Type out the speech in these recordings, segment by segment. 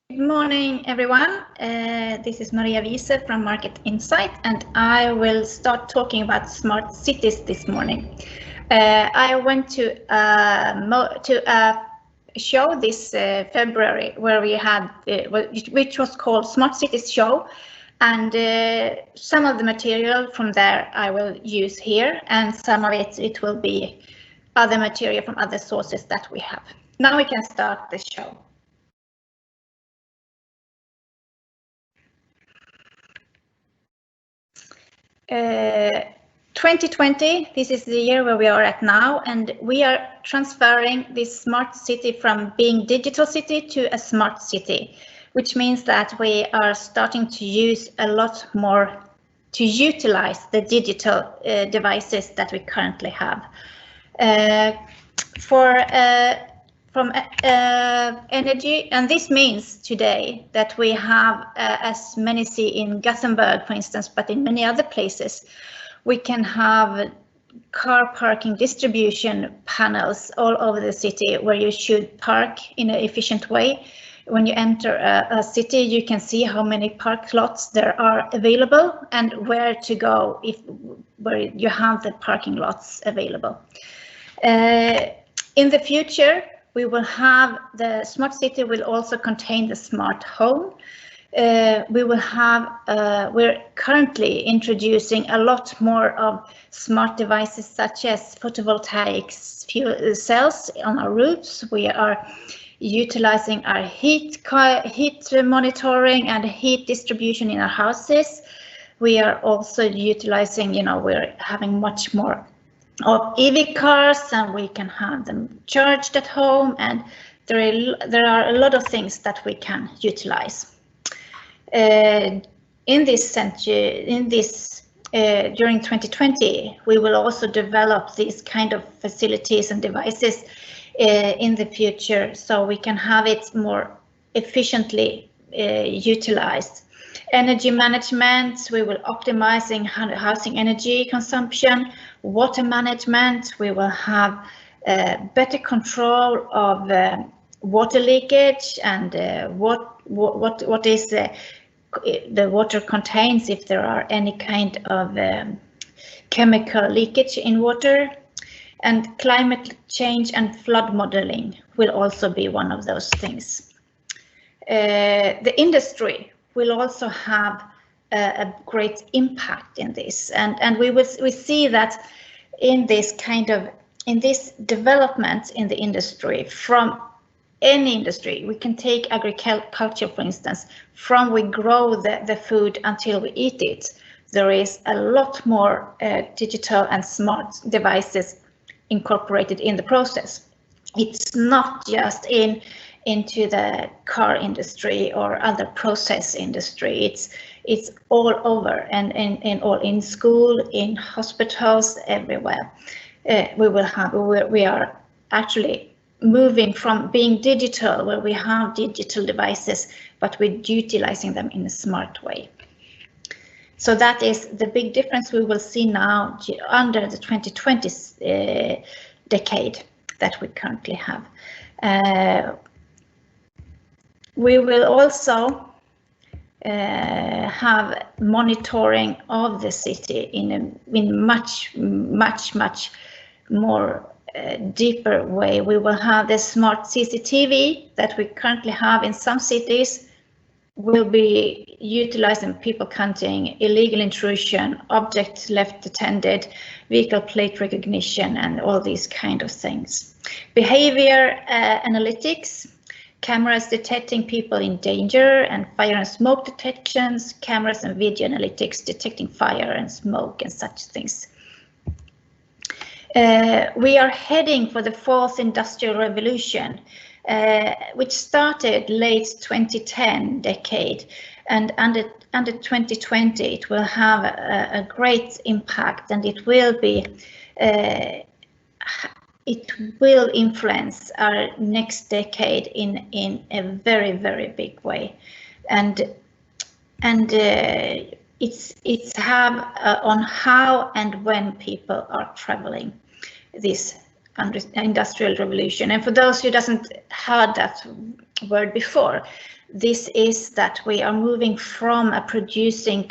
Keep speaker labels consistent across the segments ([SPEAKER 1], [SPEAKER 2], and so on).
[SPEAKER 1] Good morning, everyone. This is Wiese from Market Insight, and I will start talking about smart cities this morning. I went to a show this February where we had, which was called Smart Cities Show, and some of the material from there I will use here, and some of it will be other material from other sources that we have. Now we can start the show. 2020, this is the year where we are at now, and we are transferring this smart city from being digital city to a smart city, which means that we are starting to use a lot more to utilize the digital devices that we currently have. From energy, and this means today that we have, as many see in Gothenburg, for instance, but in many other places, we can have car parking distribution panels all over the city where you should park in an efficient way. When you enter a city, you can see how many park lots there are available and where to go where you have the parking lots available. In the future, we will have the smart city will also contain the smart home. We're currently introducing a lot more of smart devices such as photovoltaics fuel cells on our roofs. We are utilizing our heat monitoring and heat distribution in our houses. We are also utilizing, we're having much more of EV cars, and we can have them charged at home, and there are a lot of things that we can utilize. In this during 2020, we will also develop these kind of facilities and devices in the future, so we can have it more efficiently utilized. Energy management, we will optimizing housing energy consumption. Water management, we will have better control of water leakage and what is the water contains, if there are any kind of chemical leakage in water. And climate change and flood modeling will also be one of those things. The industry will also have a great impact in this, and we see that in this development in the industry, from any industry. We can take agriculture, for instance. From we grow the food until we eat it, there is a lot more digital and smart devices incorporated in the process. It's not just into the car industry or other process industry. It's all over, and in school, in hospitals, everywhere. We are actually moving from being digital, where we have digital devices, but we're utilizing them in a smart way. So that is the big difference we will see now under the 2020 decade that we currently have. We will also have monitoring of the city in much more deeper way. We will have the smart CCTV that we currently have in some cities will be utilized in people counting, illegal intrusion, objects left unattended, vehicle plate recognition, and all these kind of things. Behavior analytics, cameras detecting people in danger, and fire and smoke detections, cameras and video analytics detecting fire and smoke and such things. We are heading for the fourth industrial revolution, which started late 2010 decade, and under 2020 it will have a great impact, and it will influence our next decade in a very big way, and it's have on how and when people are traveling this industrial revolution. And for those who doesn't heard that word before, this is that we are moving from a producing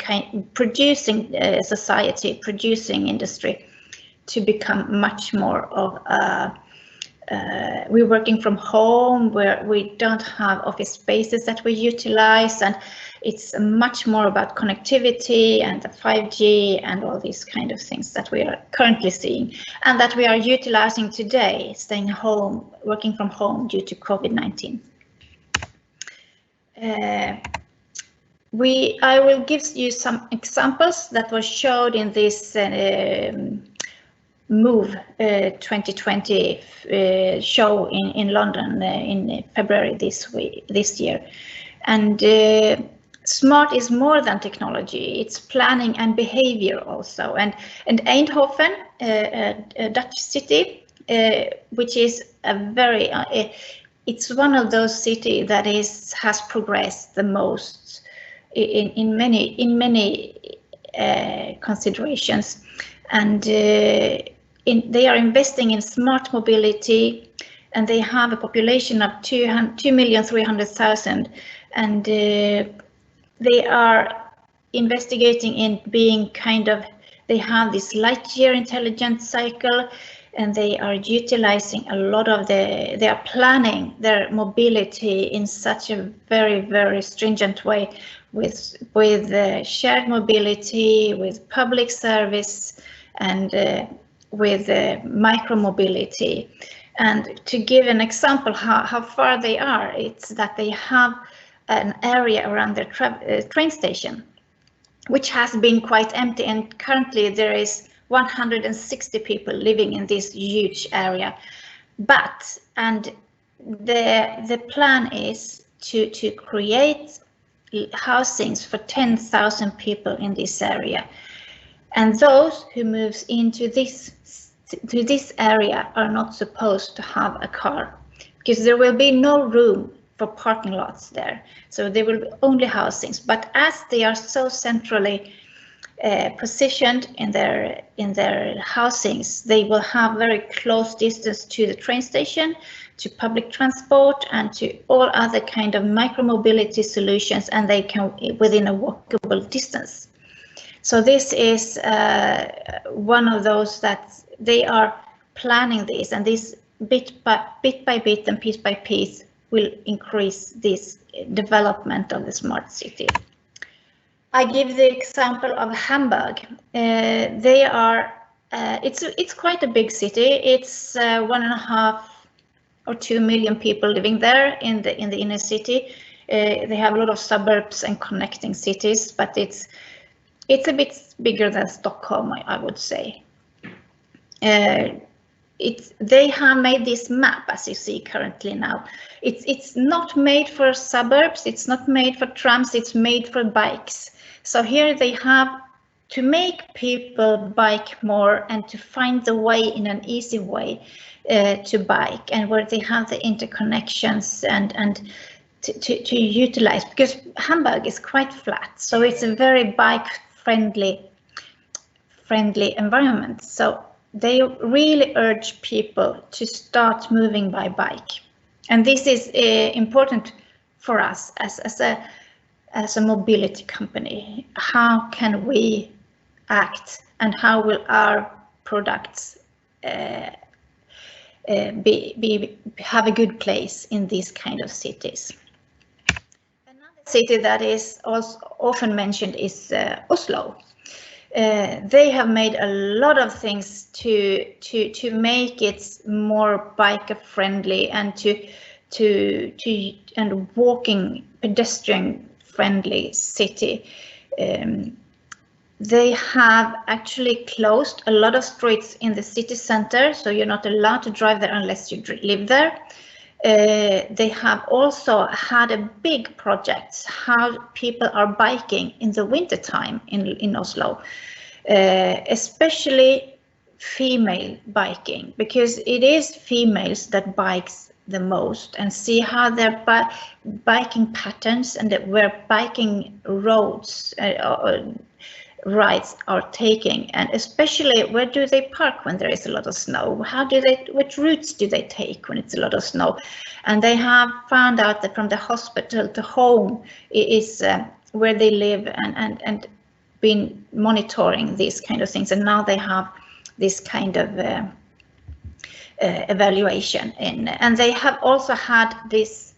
[SPEAKER 1] society, producing industry, to become much more of we're working from home, where we don't have office spaces that we utilize, and it's much more about connectivity and the 5G and all these kind of things that we are currently seeing, and that we are utilizing today, staying home, working from home due to COVID-19. I will give you some examples that were showed in this Move 2020 show in London in February this year. And smart is more than technology, it's planning and behavior also. And Eindhoven, a Dutch city, which is it's one of those cities that has progressed the most in many considerations, and they are investing in smart mobility, and they have a population of 2,300,000, and they are investigating in being they have this light year intelligence cycle, and they are utilizing a lot of they are planning their mobility in such a very, very stringent way, with shared mobility, with public service, and with micro mobility. And to give an example how far they are, it's that they have an area around their train station, which has been quite empty, and currently there is 160 people living in this huge area. And the plan is to create housings for 10,000 people in this area, and those who moves into this area are not supposed to have a car, because there will be no room for parking lots there, so there will be only housings. But as they are so centrally positioned in their housings, they will have very close distance to the train station, to public transport, and to all other kind of micromobility solutions, and they can within a walkable distance. So this is one of those that they are planning this, and this bit by bit and piece by piece will increase this development of the smart city. I give the example of Hamburg. They are it's quite a big city. It's 1.5 or 2 million people living there in the inner city. They have a lot of suburbs and connecting cities, but it's a bit bigger than Stockholm, I would say. They have made this map, as you see currently now. It's not made for suburbs, it's not made for trams, it's made for bikes. So here they have to make people bike more and to find the way in an easy way to bike, and where they have the interconnections and to utilize, because Hamburg is quite flat, so it's a very bike friendly environment. So they really urge people to start moving by bike, and this is important for us as a mobility company. How can we act, and how will our products have a good place in these kind of cities? Another city that is also often mentioned is Oslo. They have made a lot of things to make it more biker friendly and and walking pedestrian friendly city. They have actually closed a lot of streets in the city center, so you're not allowed to drive there unless you live there. They have also had a big project how people are biking in the winter time in Oslo, especially female biking, because it is females that bikes the most, and see how their biking patterns and where biking roads rides are taking, and especially where do they park when there is a lot of snow? Which routes do they take when it's a lot of snow? And they have found out that from the hospital to home is where they live, and been monitoring these kind of things, and now they have this kind of evaluation in, and they have also had this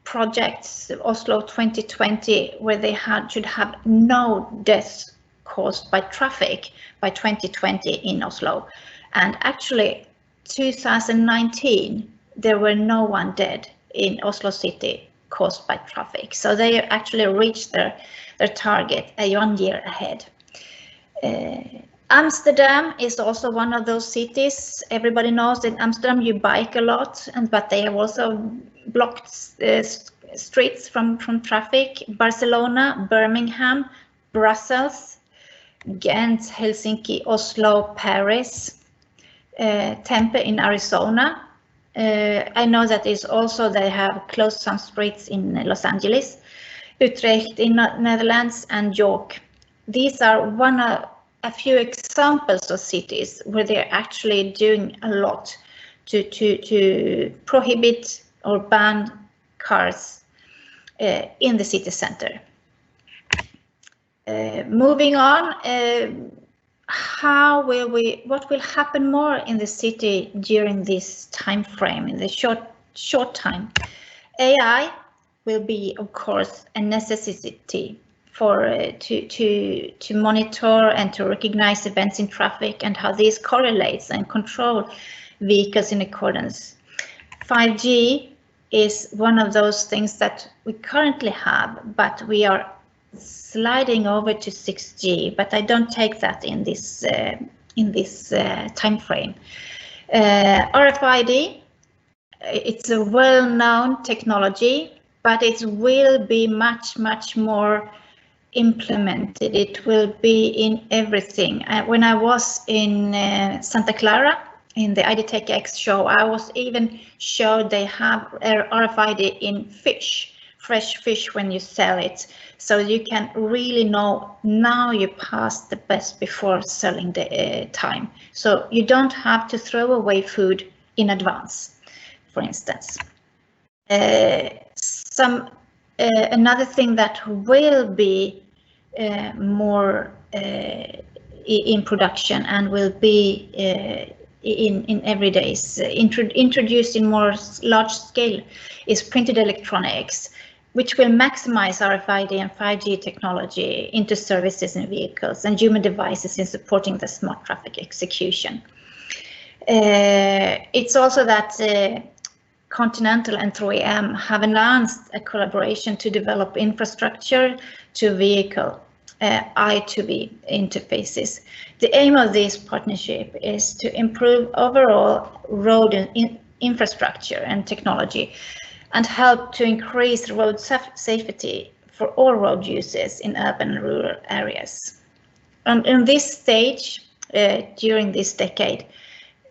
[SPEAKER 1] project Oslo 2020 where they should have no deaths caused by traffic by 2020 in Oslo, and actually 2019 there were no one dead in Oslo city caused by traffic, so they actually reached their target 1 year ahead. Amsterdam is also one of those cities. Everybody knows that in Amsterdam you bike a lot, but they have also blocked streets from traffic. Barcelona, Birmingham, Brussels, Ghent, Helsinki, Oslo, Paris, Tempe in Arizona. I know that is also they have closed some streets in Los Angeles, Utrecht in Netherlands, and York. These are a few examples of cities where they're actually doing a lot to prohibit or ban cars in the city center. Moving on, what will happen more in the city during this time frame, in the short time? AI will be, of course, a necessity for to monitor and to recognize events in traffic and how these correlates and control vehicles in accordance. 5G is one of those things that we currently have, but we are sliding over to 6G, but I don't take that in this time frame. RFID, it's a well-known technology, but it will be much more implemented. It will be in everything. When I was in Santa Clara in the IDTech X show, I was even showed they have RFID in fish, fresh fish when you sell it, so you can really know now you passed the best before selling the time. So you don't have to throw away food in advance, for instance. Another thing that will be more in production and will be in everydays introduced in more large scale is printed electronics, which will maximize RFID and 5G technology into services in vehicles and human devices in supporting the smart traffic execution. It's also that Continental and 3M have announced a collaboration to develop infrastructure to vehicle I2V interfaces. The aim of this partnership is to improve overall road infrastructure and technology and help to increase road safety for all road users in urban and rural areas. And in this stage, during this decade,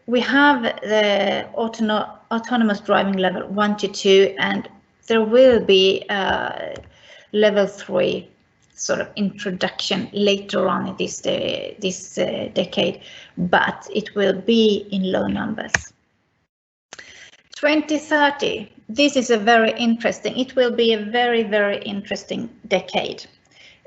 [SPEAKER 1] we have the autonomous driving level 1 to 2, and there will be level 3 sort of introduction later on in this decade, but it will be in low numbers. 2030, this is a very interesting, it will be a very interesting decade.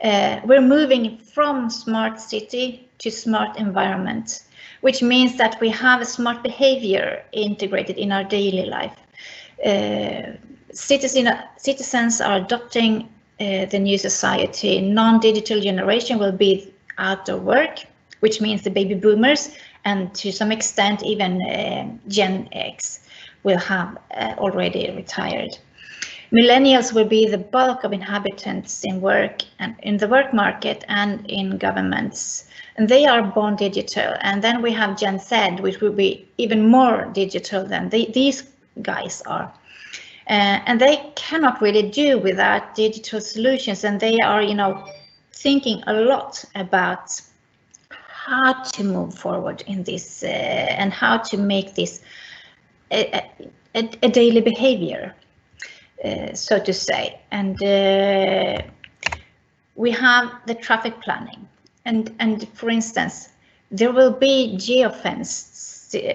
[SPEAKER 1] We're moving from smart city to smart environment, which means that we have a smart behavior integrated in our daily life. Citizens are adopting the new society. Non-digital generation will be out of work, which means the baby boomers and to some extent even Gen X will have already retired. Millennials will be the bulk of inhabitants in work and in the work market and in governments, and they are born digital. And then we have Gen Z, which will be even more digital than these guys are. And they cannot really do without digital solutions, and they are, thinking a lot about how to move forward in this and how to make this a daily behavior, so to say. And we have the traffic planning. And for instance, there will be geofenced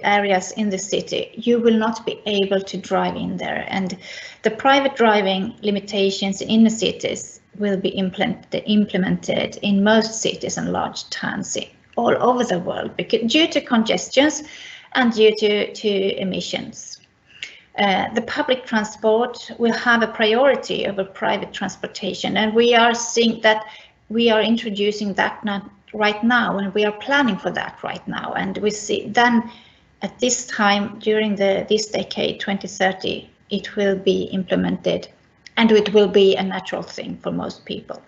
[SPEAKER 1] areas in the city. You will not be able to drive in there, and the private driving limitations in the cities will be implemented in most cities and large towns all over the world, because due to congestions and due to emissions. The public transport will have a priority over private transportation, and we are seeing that we are introducing that right now, and we are planning for that right now. And we see then at this time during this decade, 2030, it will be implemented, and it will be a natural thing for most people.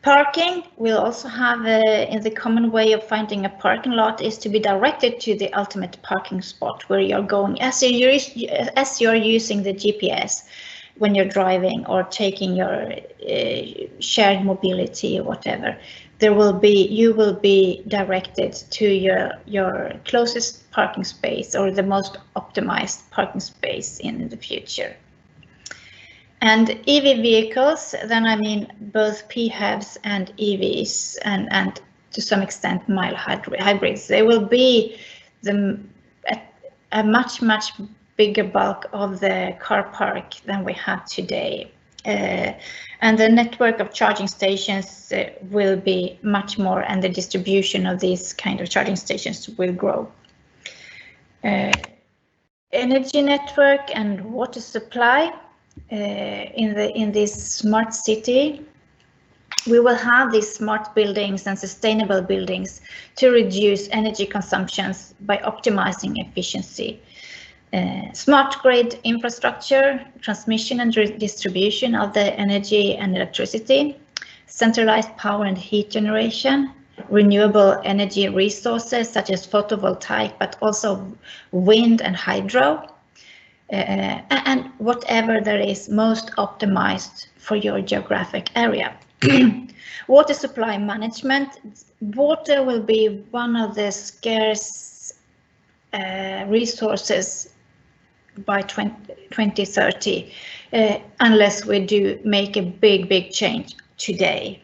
[SPEAKER 1] Parking will also have in the common way of finding a parking lot is to be directed to the ultimate parking spot where you're going as you're using the GPS when you're driving or taking your shared mobility or whatever. You will be directed to your closest parking space or the most optimized parking space in the future. And EV vehicles, then I mean both PHEVs and EVs and to some extent mild hybrids. They will be a much bigger bulk of the car park than we have today. And the network of charging stations will be much more, and the distribution of these kind of charging stations will grow. Energy network and water supply. In this smart city, we will have these smart buildings and sustainable buildings to reduce energy consumptions by optimizing efficiency. Smart grid infrastructure, transmission and distribution of the energy and electricity, centralized power and heat generation, renewable energy resources such as photovoltaic, but also wind and hydro. And whatever there is most optimized for your geographic area. Water supply management. Water will be one of the scarce resources by 2030, unless we do make a big change today.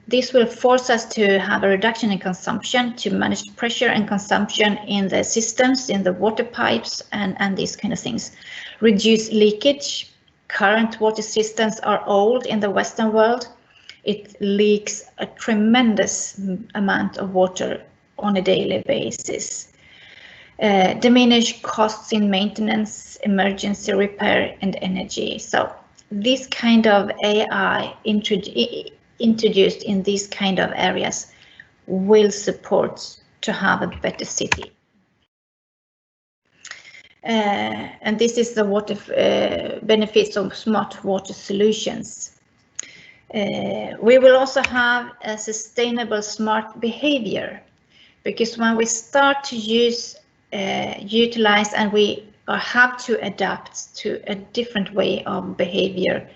[SPEAKER 1] This will force us to have a reduction in consumption, to manage pressure and consumption in the systems, in the water pipes and these kind of things. Reduce leakage. Current water systems are old in the Western world. It leaks a tremendous amount of water on a daily basis. Diminish costs in maintenance, emergency repair and energy. So this kind of AI introduced in these kind of areas will support to have a better city. And this is the water benefits of smart water solutions. We will also have a sustainable smart behavior, because when we start to utilize and we have to adapt to a different way of behavior,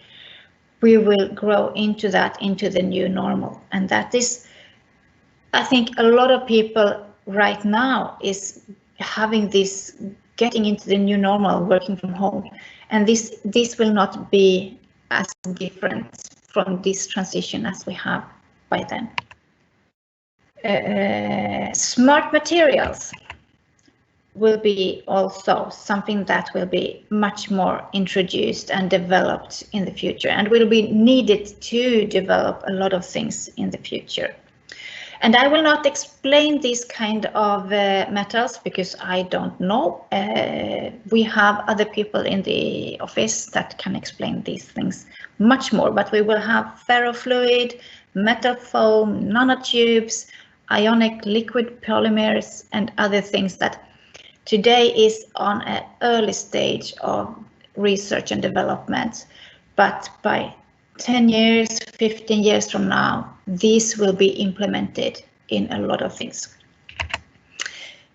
[SPEAKER 1] we will grow into the new normal. And that is, I think a lot of people right now is having this, getting into the new normal, working from home. And this will not be as different from this transition as we have by then. Smart materials will be also something that will be much more introduced and developed in the future, and will be needed to develop a lot of things in the future. And I will not explain these kind of metals because I don't know. We have other people in the office that can explain these things much more, but we will have ferrofluid, metal foam, nanotubes, ionic liquid polymers and other things that today is on an early stage of research and development, but by 10 years, 15 years from now, these will be implemented in a lot of things.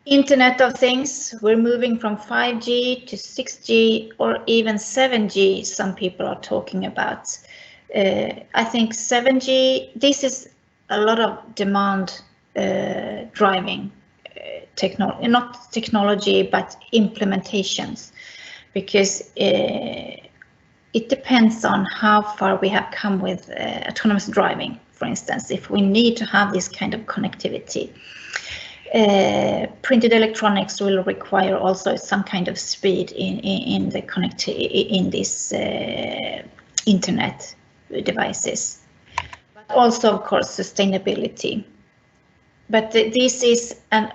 [SPEAKER 1] Internet of Things, we're moving from 5G to 6G or even 7G, some people are talking about. I think 7G, this is a lot of demand driving. Not technology, but implementations, because it depends on how far we have come with autonomous driving. for instance, if we need to have this kind of connectivity. Printed electronics will require also some kind of speed in the connectivity in this internet devices, but also of course sustainability. But this is, and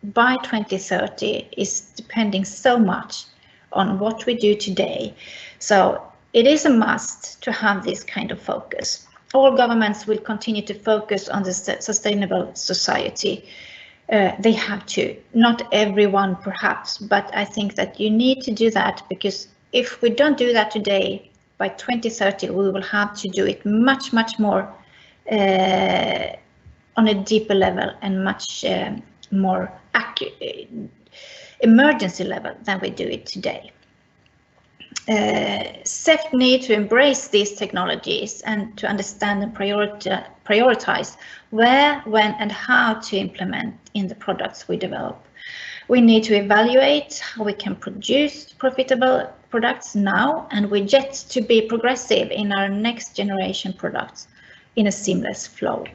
[SPEAKER 1] by 2030 is depending so much on what we do today. So it is a must to have this kind of focus. All governments will continue to focus on the sustainable society. They have to, not everyone perhaps, but I think that you need to do that, because if we don't do that today, by 2030 we will have to do it much more on a deeper level and much more accurate emergency level than we do it today. CEVT need to embrace these technologies and to understand and prioritize where, when and how to implement in the products we develop. We need to evaluate how we can produce profitable products now, and we yet to be progressive in our next generation products in a seamless flow.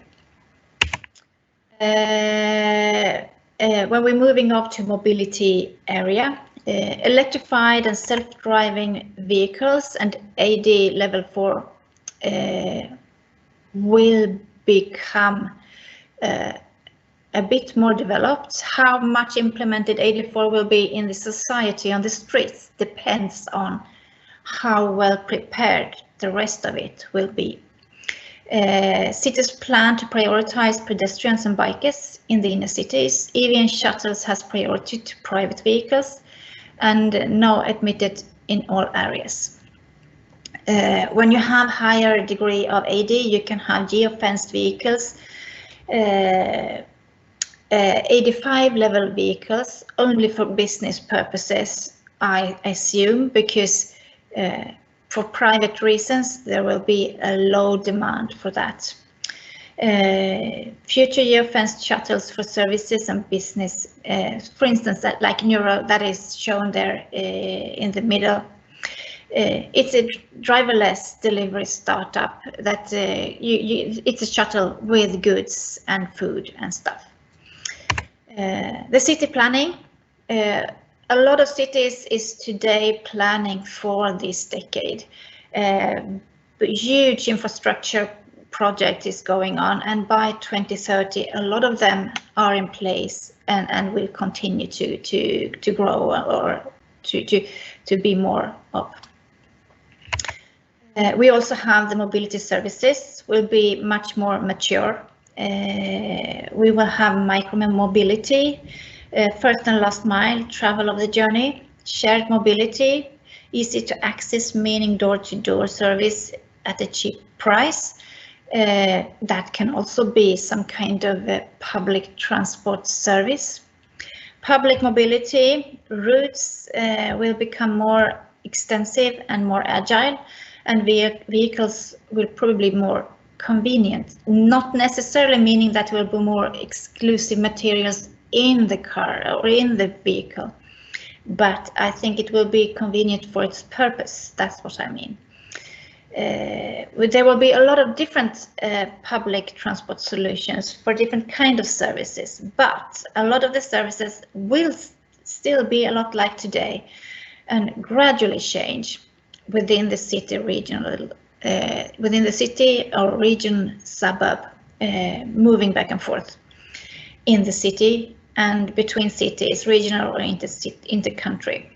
[SPEAKER 1] When we're moving up to mobility area, electrified and self-driving vehicles and AD level 4 will become a bit more developed. How much implemented AD4 will be in the society on the streets depends on how well prepared the rest of it will be. Cities plan to prioritize pedestrians and bikers in the inner cities. EV and shuttles has priority to private vehicles and now admitted in all areas. When you have higher degree of AD, you can have geofenced vehicles, AD5 level vehicles only for business purposes, I assume, because for private reasons there will be a low demand for that. Future geofenced shuttles for services and business, for instance, that like Neuro, that is shown there in the middle. It's a driverless delivery startup that it's a shuttle with goods and food and stuff. The city planning, a lot of cities is today planning for this decade. Huge infrastructure project is going on, and by 2030 a lot of them are in place and will continue to grow or to be more up. We also have the mobility services will be much more mature. We will have micro-mobility, first and last mile travel of the journey, shared mobility, easy to access, meaning door-to-door service at a cheap price. That can also be some kind of a public transport service. Public mobility routes will become more extensive and more agile, and vehicles will probably be more convenient, not necessarily meaning that will be more exclusive materials in the car or in the vehicle, but I think it will be convenient for its purpose. That's what I mean. There will be a lot of different public transport solutions for different kind of services, but a lot of the services will still be a lot like today and gradually change within the city regional, within the city or region suburb, moving back and forth in the city and between cities, regional or inter-country.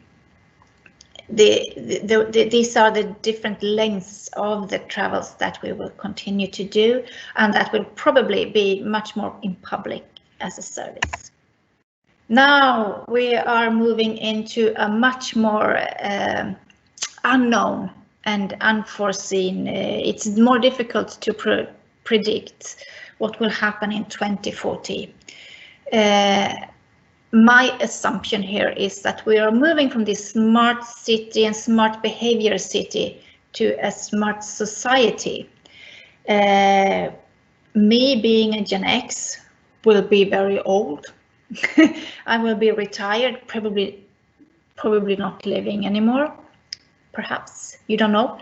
[SPEAKER 1] These are the different lengths of the travels that we will continue to do, and that will probably be much more in public as a service. Now we are moving into a much more unknown and unforeseen. It's more difficult to predict what will happen in 2040. My assumption here is that we are moving from this smart city and smart behavior city to a smart society. Me being a Gen X will be very old. I will be retired, probably not living anymore. Perhaps, you don't know.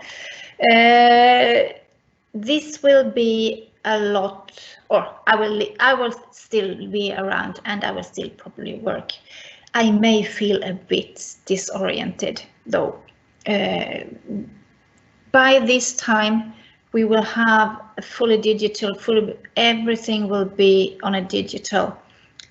[SPEAKER 1] This will be a lot, or I will still be around, and I will still probably work. I may feel a bit disoriented though. By this time, we will have a fully digital, everything will be on a digital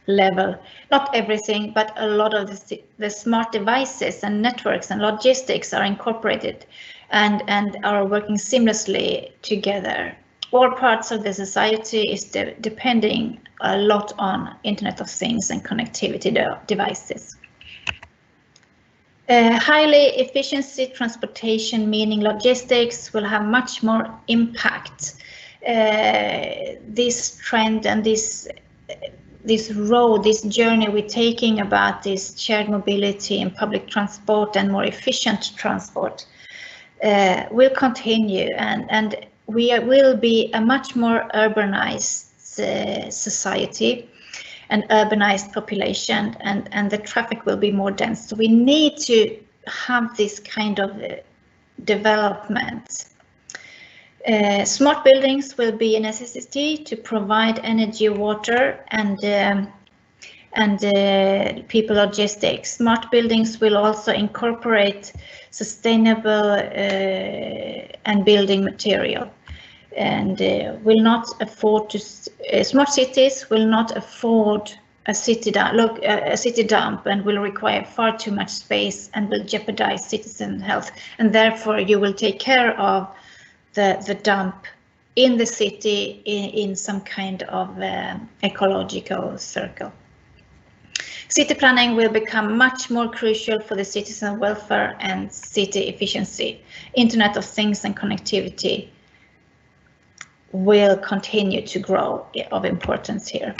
[SPEAKER 1] level. Not everything, but a lot of the smart devices and networks and logistics are incorporated and are working seamlessly together. All parts of the society is depending a lot on Internet of Things and connectivity devices. Highly efficiency transportation, meaning logistics, will have much more impact. This trend and this journey we're taking about this shared mobility and public transport and more efficient transport will continue, and we will be a much more urbanized society, an urbanized population, and the traffic will be more dense. So we need to have this kind of development. Smart buildings will be a necessity to provide energy, water, and people logistics. Smart buildings will also incorporate sustainable and building material, and will not afford to. Smart cities will not afford a city dump and will require far too much space and will jeopardize citizen health. And therefore, you will take care of the dump in the city in some kind of ecological circle. City planning will become much more crucial for the citizen welfare and city efficiency. Internet of Things and connectivity will continue to grow of importance here.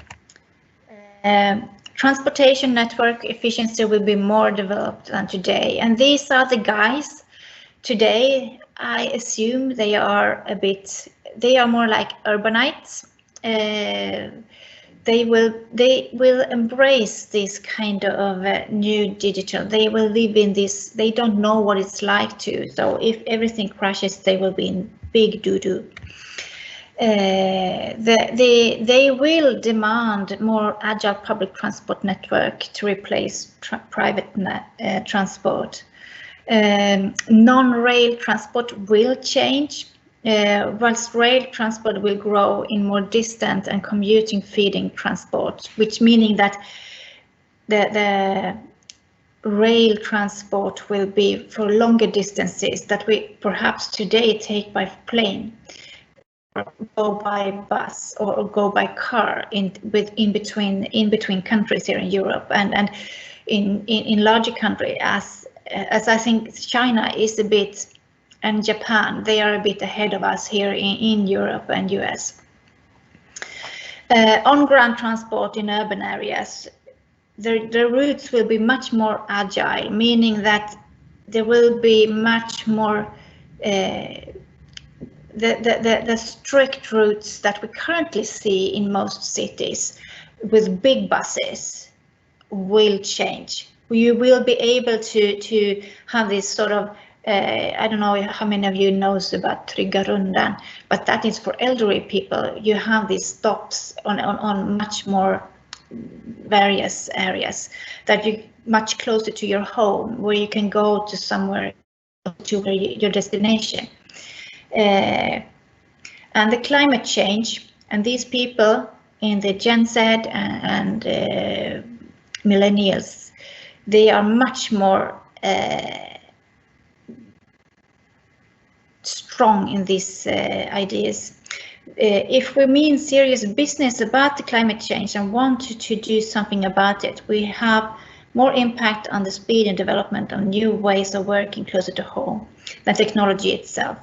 [SPEAKER 1] Transportation network efficiency will be more developed than today, and these are the guys today. I assume they are more like urbanites. They will embrace this kind of new digital. They will live in this. They don't know what it's like to. So if everything crashes, they will be in big doo-doo. They will demand more agile public transport network to replace private transport. Non-rail transport will change, whilst rail transport will grow in more distant and commuting feeding transport, which meaning that the rail transport will be for longer distances that we perhaps today take by plane, or go by bus, or go by car in between countries here in Europe, and in larger countries as I think China is a bit, and Japan, they are a bit ahead of us here in Europe and US. On-ground transport in urban areas, the routes will be much more agile, meaning that there will be much more the strict routes that we currently see in most cities with big buses will change. You will be able to have this sort of, I don't know how many of you knows about Trygga Rundan, but that is for elderly people. You have these stops on much more various areas that you much closer to your home, where you can go to somewhere to your destination. And the climate change, and these people in the Gen Z and millennials, they are much more strong in these ideas. If we mean serious business about the climate change and want to do something about it, we have more impact on the speed and development of new ways of working closer to home than technology itself.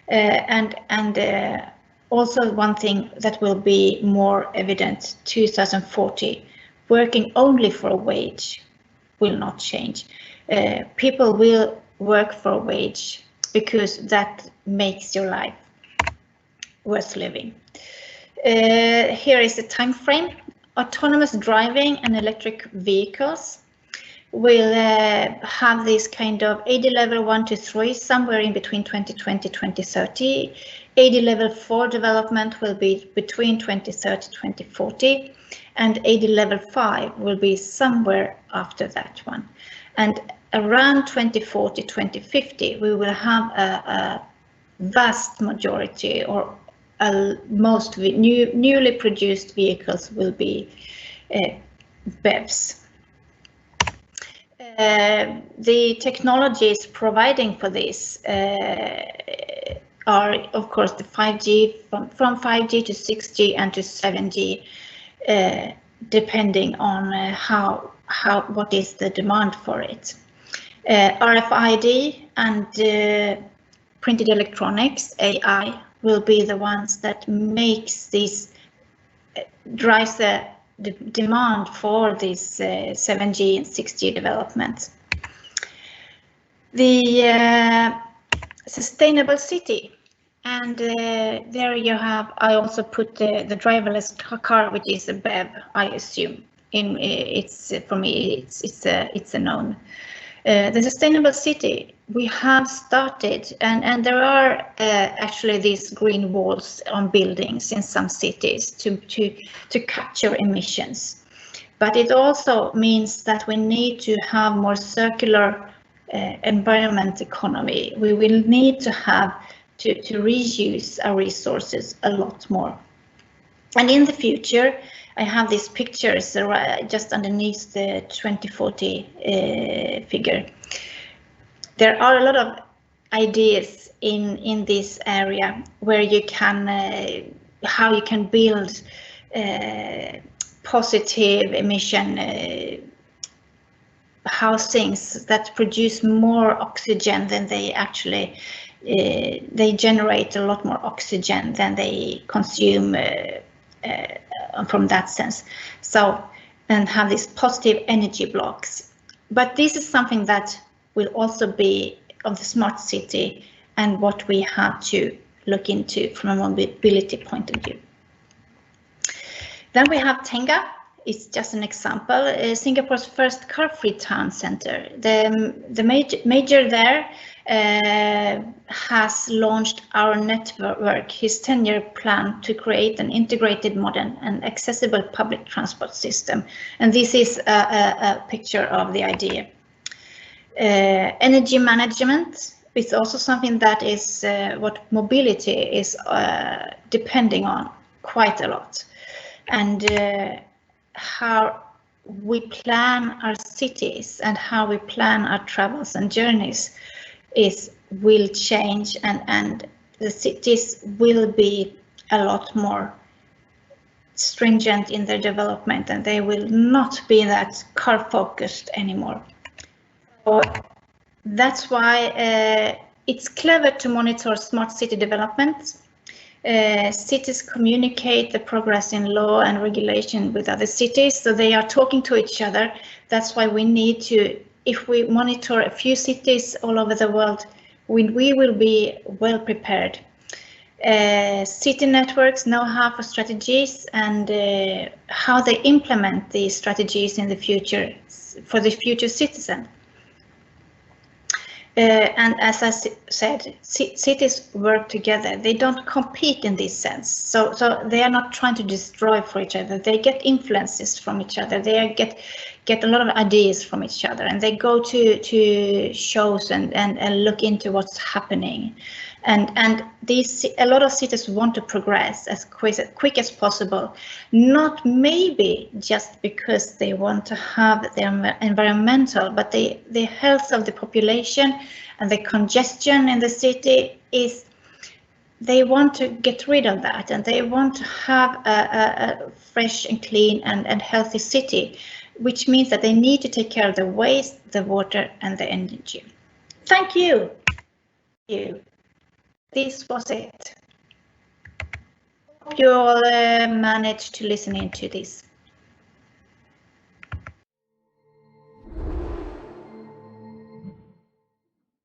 [SPEAKER 1] And also one thing that will be more evident, 2040, working only for a wage will not change. People will work for a wage because that makes your life worth living. Here is a time frame. Autonomous driving and electric vehicles will have this kind of AD level 1 to 3 somewhere in between 2020 2030. AD level 4 development will be between 2030 to 2040, and AD level 5 will be somewhere after that one. And around 2040, 2050, we will have a vast majority, or most newly produced vehicles will be BEVs. The technologies providing for this are, of course, the 5G, from 5G to 6G and to 7G, depending on what is the demand for it. RFID and printed electronics, AI, will be the ones that makes this, drives the demand for this 7G and 6G development. The sustainable city, and there you have, I also put the driverless car, which is a BEV, I assume. It's for me, it's a known. The sustainable city, we have started, and there are actually these green walls on buildings in some cities to capture emissions. But it also means that we need to have more circular environment economy. We will need to have to reuse our resources a lot more. And in the future, I have these pictures just underneath the 2040 figure. There are a lot of ideas in this area where you can, how you can build positive emission housings that produce more oxygen than they actually, they generate a lot more oxygen than they consume from that sense. So, and have these positive energy blocks. But this is something that will also be of the smart city and what we have to look into from a mobility point of view. Then we have Tenga. It's just an example. Singapore's first car-free town center. The major there has launched our network, his 10-year plan to create an integrated, modern and accessible public transport system. And this is a picture of the idea. Energy management is also something that is what mobility is depending on quite a lot. And how we plan our cities and how we plan our travels and journeys will change, and the cities will be a lot more stringent in their development, and they will not be that car focused anymore. So that's why it's clever to monitor smart city development. Cities communicate the progress in law and regulation with other cities, so they are talking to each other. That's why we need to, if we monitor a few cities all over the world, we will be well prepared. City networks now have strategies and how they implement these strategies in the future for the future citizen. And as I said, cities work together. They don't compete in this sense. So they are not trying to destroy for each other. They get influences from each other. They get a lot of ideas from each other, and they go to shows and look into what's happening. And a lot of cities want to progress as quick as possible, not maybe just because they want to have their environmental, but the health of the population and the congestion in the city is, they want to get rid of that, and they want to have a fresh and clean and healthy city, which means that they need to take care of the waste, the water and the energy. Thank you. This was it. Hope you all managed to listen into this.